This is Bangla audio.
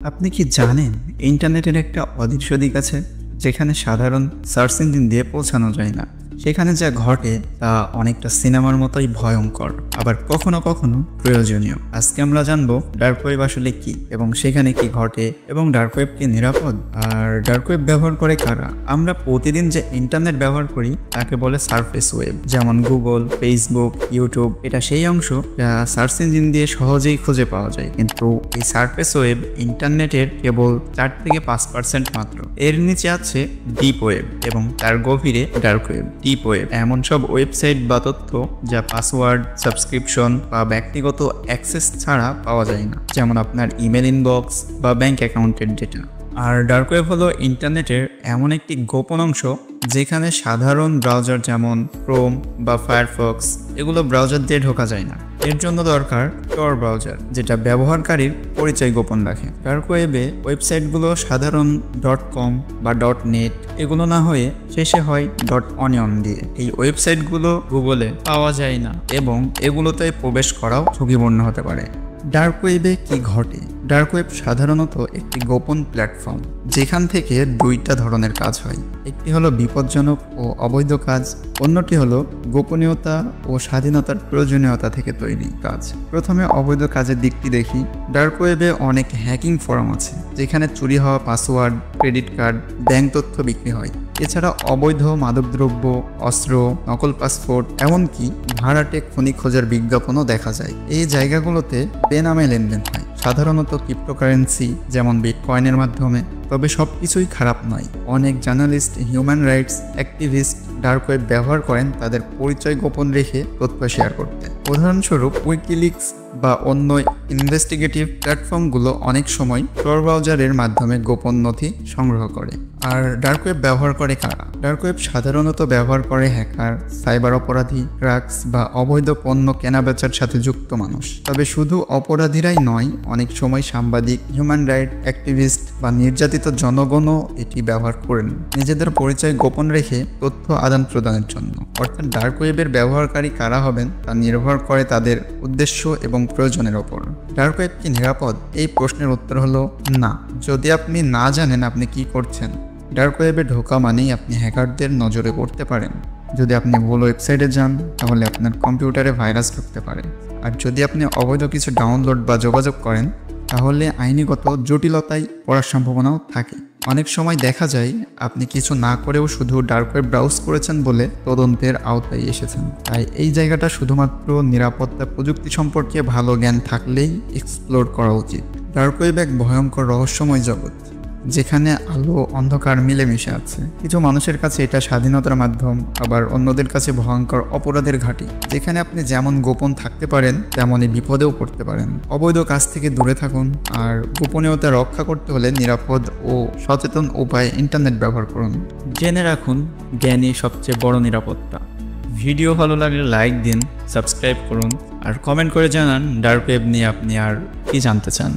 আপনি কি জানেন ইন্টারনেটের একটা অদৃশ্য দিক আছে যেখানে সাধারণ সার্চ ইঞ্জিন দিয়ে পৌঁছানো যায় না। সেখানে যা ঘটে তা অনেকটা সিনেমার মতোই ভয়ঙ্কর, আবার কখনো কখনো প্রয়োজনীয়। আজকে আমরা জানবো ডার্ক ওয়েব আসলে কি এবং সেখানে কি ঘটে এবং ডার্ক ওয়েব কি নিরাপদ আর ডার্ক ওয়েব ব্যবহার করে কারা। আমরা প্রতিদিন যে ইন্টারনেট ব্যবহার করি তাকে বলে সারফেস ওয়েব, যেমন গুগল, ফেসবুক, ইউটিউব। এটা সেই অংশ যা সার্চ ইঞ্জিন দিয়ে সহজেই খুঁজে পাওয়া যায়, কিন্তু এই সারফেস ওয়েব ইন্টারনেটের কেবল 4 থেকে 5% মাত্র। এর নিচে আছে ডিপ ওয়েব এবং তার গভীরে ডার্ক ওয়েব। ডিপ ওয়েব এমন সব ওয়েবসাইট বা তথ্য যা পাসওয়ার্ড, সাবস্ক্রিপশন বা ব্যক্তিগত অ্যাক্সেস ছাড়া পাওয়া যায় না, যেমন আপনার ইমেল ইনবক্স বা ব্যাংক অ্যাকাউন্টের ডেটা। আর ডার্ক ওয়েব হলো ইন্টারনেটের এমন একটি গোপন অংশ যেখানে সাধারণ ব্রাউজার যেমন ক্রোম বা ফায়ারফক্স এগুলো ব্রাউজার দিয়ে ঢোকা যায় না। এর জন্য দরকার টর ব্রাউজার, যেটা ব্যবহারকারীর পরিচয় গোপন রাখে। ডার্ক ওয়েবে ওয়েবসাইটগুলো সাধারণ .com বা .net এগুলো না হয়ে শেষে হয় .onion দিয়ে। এই ওয়েবসাইটগুলো গুগলে পাওয়া যায় না এবং এগুলোতে প্রবেশ করাও ঝুঁকিপূর্ণ হতে পারে। ডার্ক ওয়েবে কি ঘটে? ডার্ক ওয়েব সাধারণত একটি গোপন প্ল্যাটফর্ম যেখান থেকে দুইটা ধরনের কাজ হয়। একটি হলো বিপজ্জনক ও অবৈধ কাজ, অন্যটি হলো গোপনীয়তা ও স্বাধীনতার প্রয়োজনীয়তা থেকে তৈরি কাজ। প্রথমে অবৈধ কাজের দিকটি দেখি। ডার্ক ওয়েবে অনেক হ্যাকিং ফোরাম আছে যেখানে চুরি হওয়া পাসওয়ার্ড, ক্রেডিট কার্ড, ব্যাংক তথ্য বিক্রি হয়। এছাড়া অবৈধ মাদকদ্রব্য, অস্ত্র, নকল পাসপোর্ট, এমনকি ভাড়াটে খনি খোঁজার বিজ্ঞাপনও দেখা যায়। এই জায়গাগুলোতে বেনামে লেনদেন হয়, সাধারণত ক্রিপ্টোকারেন্সি যেমন বিটকয়েনের মাধ্যমে। তবে সব কিছুই খারাপ নয়। অনেক journalist, human rights activist dark web ব্যবহার করেন তাদের পরিচয় গোপন রেখে তথ্য শেয়ার করতে। উদাহরণস্বরূপ উইকিলিক্স বা অন্য ইনভেস্টিগেটিভ প্ল্যাটফর্মগুলো অনেক সময় টর ব্রাউজারের মাধ্যমে গোপন নথি সংগ্রহ করে। আর ডার্ক ওয়েব ব্যবহার করে কারা? ডার্ক ওয়েব সাধারণত ব্যবহার করে হ্যাকার, সাইবার অপরাধী, ড্রাগস বা অবৈধ পণ্য কেনাবেচার সাথে যুক্ত মানুষ। তবে শুধু অপরাধীরাই নয়, অনেক সময় সাংবাদিক, হিউম্যান রাইট অ্যাক্টিভিস্ট বা নির্যাতিত জনগণও এটি ব্যবহার করেন নিজেদের পরিচয় গোপন রেখে তথ্য আদান প্রদানের জন্য। অর্থাৎ ডার্ক ওয়েবের ব্যবহারকারী কারা হবেন তা নির্ভর করে তাদের উদ্দেশ্য এবং প্রয়োজনের ওপর। ডার্ক ওয়েব কি নিরাপদ? এই প্রশ্নের উত্তর হলো না, যদি আপনি না জানেন আপনি কি করছেন। ডার্ক ওয়েবে ঢোকা মানেই আপনি হ্যাকারদের নজরে পড়তে পারেন। যদি আপনি ভুল ওয়েবসাইটে যান তাহলে আপনার কম্পিউটারে ভাইরাস ঢুকতে পারে। আর যদি আপনি অবৈধ কিছু ডাউনলোড বা যোগাযোগ করেন তাহলে আইনিগত জটিলতায় পড়ার সম্ভাবনাও থাকে। অনেক সময় দেখা যায় আপনি কিছু না করেও শুধু ডার্ক ওয়েব ব্রাউজ করেছেন বলে তদন্তের আওতায় এসেছেন। তাই এই জায়গাটা শুধুমাত্র নিরাপত্তা প্রযুক্তি সম্পর্কে ভালো জ্ঞান থাকলেই এক্সপ্লোর করা উচিত। ডার্ক ওয়েব এক ভয়ঙ্কর রহস্যময় জগৎ যেখানে আলো অন্ধকার মিলেমিশে আছে। কিছু মানুষের কাছে এটা স্বাধীনতার মাধ্যম, আবার অন্যদের কাছে ভয়ঙ্কর অপরাধের ঘাঁটি, যেখানে আপনি যেমন গোপন থাকতে পারেন তেমনই বিপদেও পড়তে পারেন। অবৈধ কাজ থেকে দূরে থাকুন, আর গোপনীয়তা রক্ষা করতে হলে নিরাপদ ও সচেতন উপায়ে ইন্টারনেট ব্যবহার করুন। জেনে রাখুন, জ্ঞানই সবচেয়ে বড় নিরাপত্তা। ভিডিও ভালো লাগলে লাইক দিন, সাবস্ক্রাইব করুন আর কমেন্ট করে জানান ডার্ক ওয়েব নিয়ে আপনি আর কি জানতে চান।